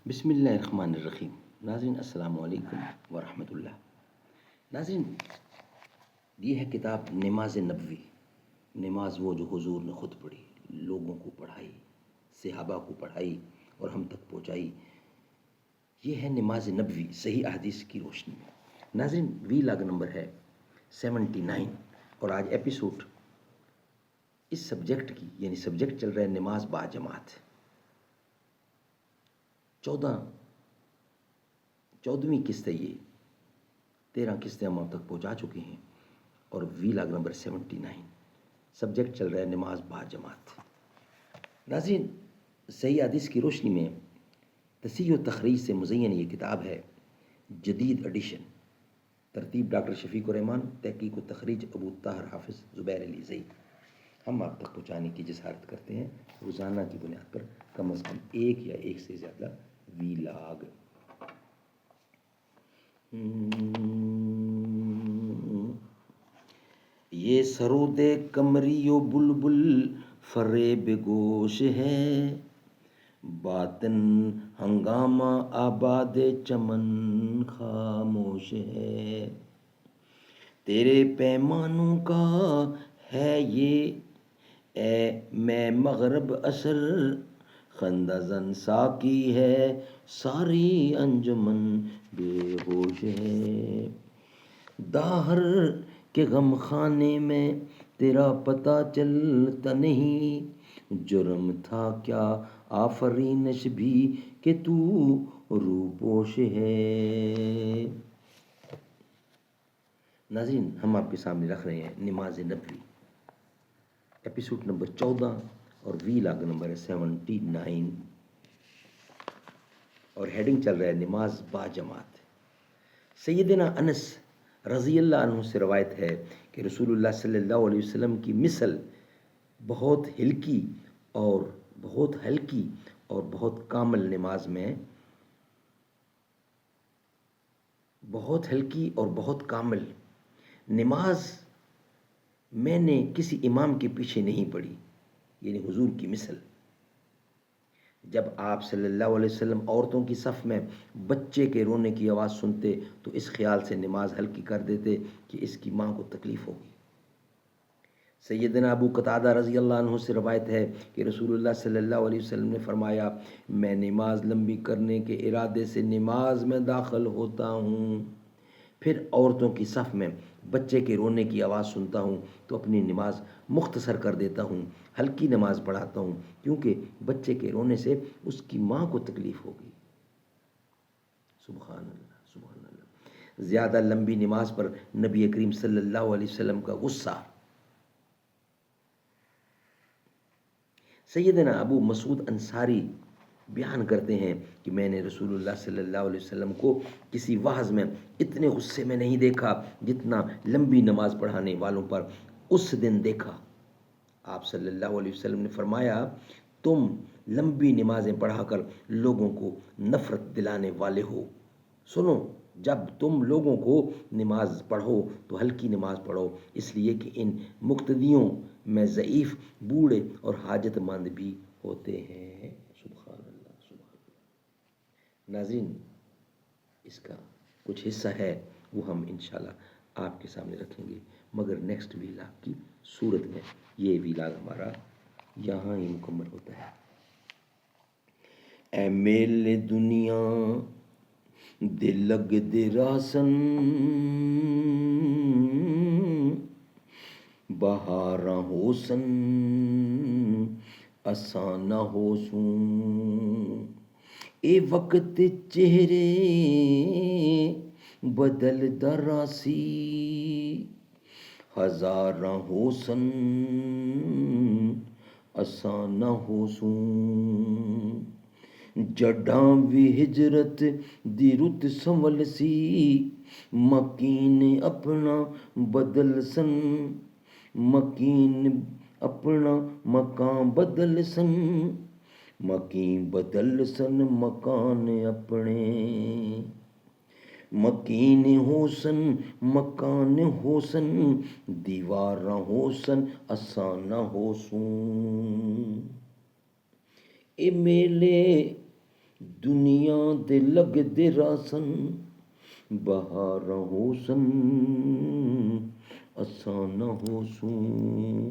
بسم اللہ الرحمن الرحیم۔ ناظرین السلام علیکم ورحمۃ اللہ۔ ناظرین، یہ ہے کتاب نماز نبوی، نماز وہ جو حضور نے خود پڑھی، لوگوں کو پڑھائی، صحابہ کو پڑھائی اور ہم تک پہنچائی۔ یہ ہے نماز نبوی صحیح احادیث کی روشنی میں۔ ناظرین، وی لاگ نمبر ہے 79 اور آج ایپیسوڈ اس سبجیکٹ کی، یعنی سبجیکٹ چل رہا ہے نماز با جماعت۔ 14ویں قسط ہے یہ، 13 قسطیں ہم تک پہنچا چکے ہیں اور وی لاگ نمبر 79، سبجیکٹ چل رہا ہے نماز با جماعت۔ ناظرین، صحیح حدیث کی روشنی میں تصحیح و تخریج سے مزین یہ کتاب ہے، جدید ایڈیشن، ترتیب ڈاکٹر شفیق الرحمان، تحقیق و تخریج ابو طاہر حافظ زبیر علی زئی۔ ہم آپ تک پہنچانے کی جسارت کرتے ہیں روزانہ کی بنیاد پر کم از کم ایک یا ایک سے زیادہ وی لاگ۔ یہ سرود قمری و بلبل فریب گوش ہے، باطن ہنگامہ آباد چمن خاموش ہے۔ تیرے پیمانوں کا ہے یہ اے میں مغرب عصر، خندہ زن ساقی ہے ساری انجمن بے ہوش ہے۔ داہر کے غم خانے میں تیرا پتہ چلتا نہیں، جرم تھا کیا آفرینش بھی کہ تو روپوش ہے۔ ناظرین، ہم آپ کے سامنے رکھ رہے ہیں نماز نبوی، ایپیسوڈ نمبر 14 اور وی لاگ نمبر ہے 79 اور ہیڈنگ چل رہا ہے نماز با جماعت۔ سیدنا انس رضی اللہ عنہ سے روایت ہے کہ رسول اللہ صلی اللہ علیہ وسلم کی مثل بہت ہلکی اور بہت کامل نماز میں، بہت ہلکی اور بہت کامل نماز میں نے کسی امام کے پیچھے نہیں پڑھی، یعنی حضور کی مثل۔ جب آپ صلی اللہ علیہ وسلم عورتوں کی صف میں بچے کے رونے کی آواز سنتے تو اس خیال سے نماز ہلکی کر دیتے کہ اس کی ماں کو تکلیف ہوگی۔ سیدنا ابو قتادہ رضی اللہ عنہ سے روایت ہے کہ رسول اللہ صلی اللہ علیہ وسلم نے فرمایا، میں نماز لمبی کرنے کے ارادے سے نماز میں داخل ہوتا ہوں، پھر عورتوں کی صف میں بچے کے رونے کی آواز سنتا ہوں تو اپنی نماز مختصر کر دیتا ہوں، ہلکی نماز پڑھاتا ہوں، کیونکہ بچے کے رونے سے اس کی ماں کو تکلیف ہوگی۔ سبحان اللہ، سبحان اللہ۔ زیادہ لمبی نماز پر نبی کریم صلی اللہ علیہ وسلم کا غصہ۔ سیدنا ابو مسعود انصاری بیان کرتے ہیں کہ میں نے رسول اللہ صلی اللہ علیہ وسلم کو کسی واعظ میں اتنے غصے میں نہیں دیکھا جتنا لمبی نماز پڑھانے والوں پر اس دن دیکھا۔ آپ صلی اللہ علیہ وسلم نے فرمایا، تم لمبی نمازیں پڑھا کر لوگوں کو نفرت دلانے والے ہو۔ سنو، جب تم لوگوں کو نماز پڑھو تو ہلکی نماز پڑھو، اس لیے کہ ان مقتدیوں میں ضعیف، بوڑھے اور حاجت مند بھی ہوتے ہیں۔ سبحان اللہ، سبحان اللہ۔ ناظرین، اس کا کچھ حصہ ہے وہ ہم انشاءاللہ آپ کے سامنے رکھیں گے، مگر نیکسٹ ویلاگ کی صورت میں۔ یہ ویلاگ ہمارا یہاں ہی مکمل ہوتا ہے۔ اے میل دنیا دے لگ دے راسن، بہاراں ہو سن اساں نہ ہو سوں، اے وقت چہرے بدل دراسی، ہزاراں ہو سن اساں نہ ہو سوں، جڈاں بھی ہجرت دی رت سنول سی، مکین اپنا بدل سن، مکین اپنا مکان بدل سن، مکین بدل سن مکان اپنے، مکین ہو سن مکان ہو سن، دیواراں ہو سن اساں نہ ہو سوں، اے میلے دنیا دے لگ دے راسن بہاراں ہو سن اساں نہ ہو سوں